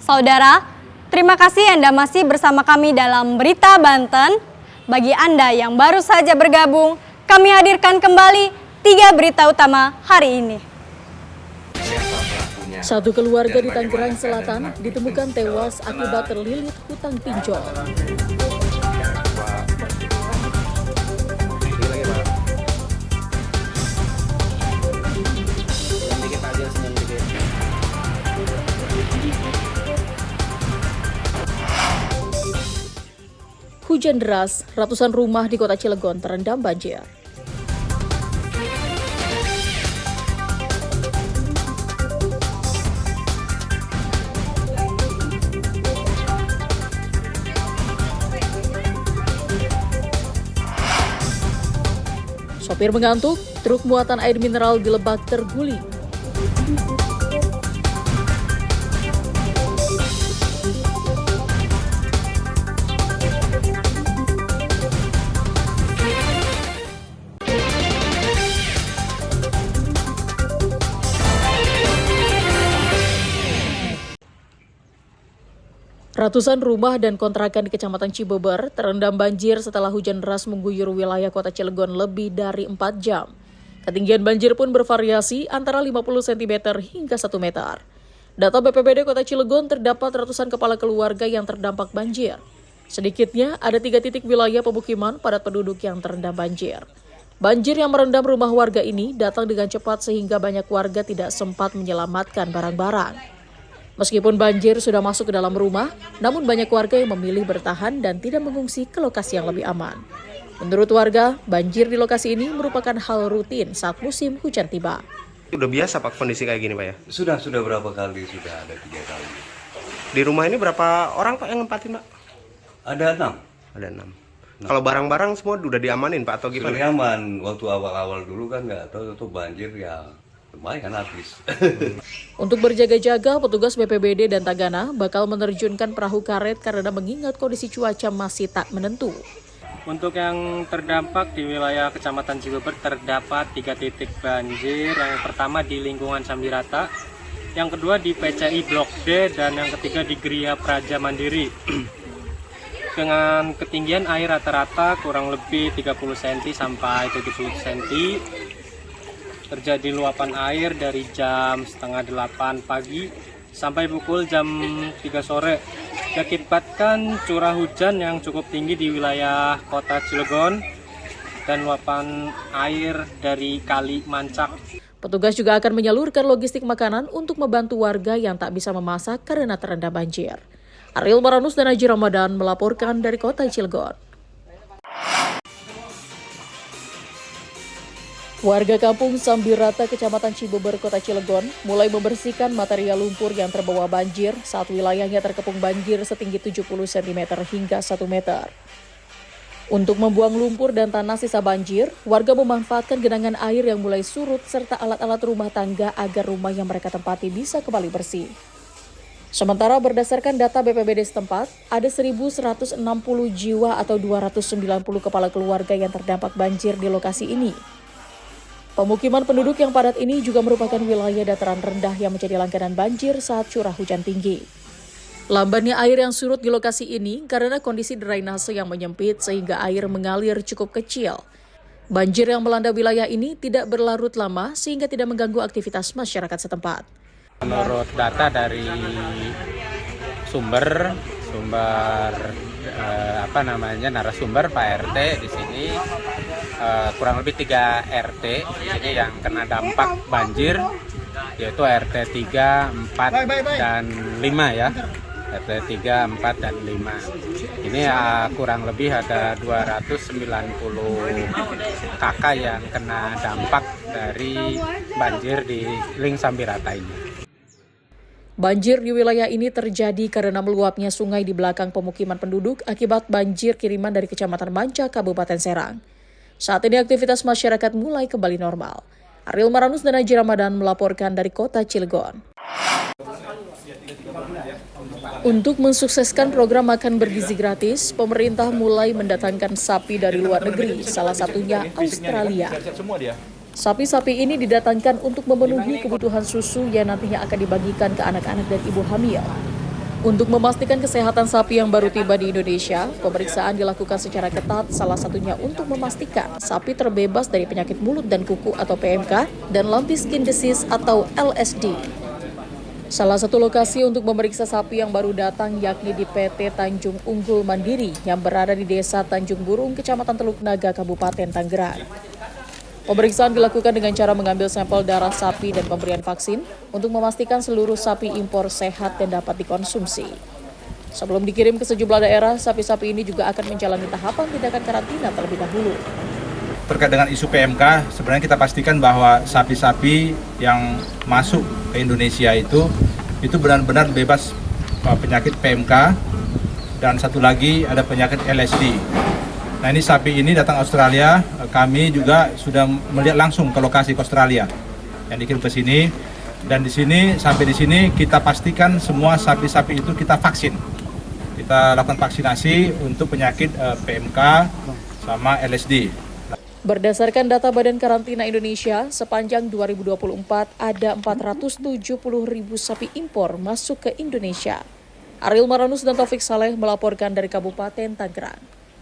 Saudara, terima kasih Anda masih bersama kami dalam Berita Banten. Bagi Anda yang baru saja bergabung, kami hadirkan kembali 3 berita utama hari ini. Satu keluarga di Tangerang Selatan ditemukan tewas akibat terlilit hutang pinjol. Hujan deras, ratusan rumah di kota Cilegon terendam banjir. Sopir mengantuk, truk muatan air mineral di Lebak terguling. Ratusan rumah dan kontrakan di Kecamatan Cibeber terendam banjir setelah hujan deras mengguyur wilayah kota Cilegon lebih dari 4 jam. Ketinggian banjir pun bervariasi antara 50 cm hingga 1 meter. Data BPBD Kota Cilegon terdapat ratusan kepala keluarga yang terdampak banjir. Sedikitnya ada 3 titik wilayah pemukiman padat penduduk yang terendam banjir. Banjir yang merendam rumah warga ini datang dengan cepat sehingga banyak warga tidak sempat menyelamatkan barang-barang. Meskipun banjir sudah masuk ke dalam rumah, namun banyak warga yang memilih bertahan dan tidak mengungsi ke lokasi yang lebih aman. Menurut warga, banjir di lokasi ini merupakan hal rutin saat musim hujan tiba. Udah biasa Pak kondisi kayak gini Pak ya? Sudah berapa kali, sudah ada 3 kali. Di rumah ini berapa orang Pak yang nempatin Pak? Ada 6. Ada 6. Kalau barang-barang semua udah diamanin Pak atau gimana? Sudah aman, waktu awal-awal dulu kan nggak tahu itu banjir ya lumayan habis. Untuk berjaga-jaga, petugas BPBD dan Tagana bakal menerjunkan perahu karet karena mengingat kondisi cuaca masih tak menentu. Untuk yang terdampak di wilayah Kecamatan Cibeber terdapat 3 titik banjir. Yang pertama di lingkungan Sambirata, yang kedua di PCI Blok D, dan yang ketiga di Gria Praja Mandiri. Dengan ketinggian air rata-rata kurang lebih 30 cm sampai 70 cm. Terjadi luapan air dari jam setengah 8 pagi sampai pukul jam 3 sore. Diakibatkan curah hujan yang cukup tinggi di wilayah kota Cilegon dan luapan air dari Kali Mancak. Petugas juga akan menyalurkan logistik makanan untuk membantu warga yang tak bisa memasak karena terendam banjir. Ariel Maranus dan Haji Ramadan melaporkan dari kota Cilegon. Warga kampung Sambirata, Kecamatan Cibeber, Kota Cilegon, mulai membersihkan material lumpur yang terbawa banjir saat wilayahnya terkepung banjir setinggi 70 cm hingga 1 meter. Untuk membuang lumpur dan tanah sisa banjir, warga memanfaatkan genangan air yang mulai surut serta alat-alat rumah tangga agar rumah yang mereka tempati bisa kembali bersih. Sementara berdasarkan data BPBD setempat, ada 1.160 jiwa atau 290 kepala keluarga yang terdampak banjir di lokasi ini. Pemukiman penduduk yang padat ini juga merupakan wilayah dataran rendah yang menjadi langganan banjir saat curah hujan tinggi. Lambannya air yang surut di lokasi ini karena kondisi drainase yang menyempit sehingga air mengalir cukup kecil. Banjir yang melanda wilayah ini tidak berlarut lama sehingga tidak mengganggu aktivitas masyarakat setempat. Menurut data dari narasumber Pak RT di sini, kurang lebih 3 RT ini yang kena dampak banjir, yaitu RT 3, 4, dan 5 ya. RT 3, 4, dan 5. Ini kurang lebih ada 290 kakak yang kena dampak dari banjir di Ling Sambirata ini. Banjir di wilayah ini terjadi karena meluapnya sungai di belakang pemukiman penduduk akibat banjir kiriman dari Kecamatan Mancak, Kabupaten Serang. Saat ini aktivitas masyarakat mulai kembali normal. Ariel Maranus dan Haji Ramadan melaporkan dari kota Cilegon. Untuk mensukseskan program makan bergizi gratis, pemerintah mulai mendatangkan sapi dari luar negeri, salah satunya Australia. Sapi-sapi ini didatangkan untuk memenuhi kebutuhan susu yang nantinya akan dibagikan ke anak-anak dan ibu hamil. Untuk memastikan kesehatan sapi yang baru tiba di Indonesia, pemeriksaan dilakukan secara ketat, salah satunya untuk memastikan sapi terbebas dari penyakit mulut dan kuku atau PMK dan lumpy skin disease atau LSD. Salah satu lokasi untuk memeriksa sapi yang baru datang yakni di PT Tanjung Unggul Mandiri yang berada di Desa Tanjung Burung, Kecamatan Teluk Naga, Kabupaten Tangerang. Pemeriksaan dilakukan dengan cara mengambil sampel darah sapi dan pemberian vaksin untuk memastikan seluruh sapi impor sehat dan dapat dikonsumsi. Sebelum dikirim ke sejumlah daerah, sapi-sapi ini juga akan menjalani tahapan tindakan karantina terlebih dahulu. Terkait dengan isu PMK, sebenarnya kita pastikan bahwa sapi-sapi yang masuk ke Indonesia itu benar-benar bebas penyakit PMK, dan satu lagi ada penyakit LSD. Nah, ini sapi ini datang Australia, kami juga sudah melihat langsung ke lokasi ke Australia yang dikirim ke sini, dan di sini sampai di sini kita pastikan semua sapi-sapi itu kita vaksin. Kita lakukan vaksinasi untuk penyakit PMK sama LSD. Berdasarkan data Badan Karantina Indonesia, sepanjang 2024 ada 470.000 sapi impor masuk ke Indonesia. Ariel Maranus dan Taufik Saleh melaporkan dari Kabupaten Tangerang.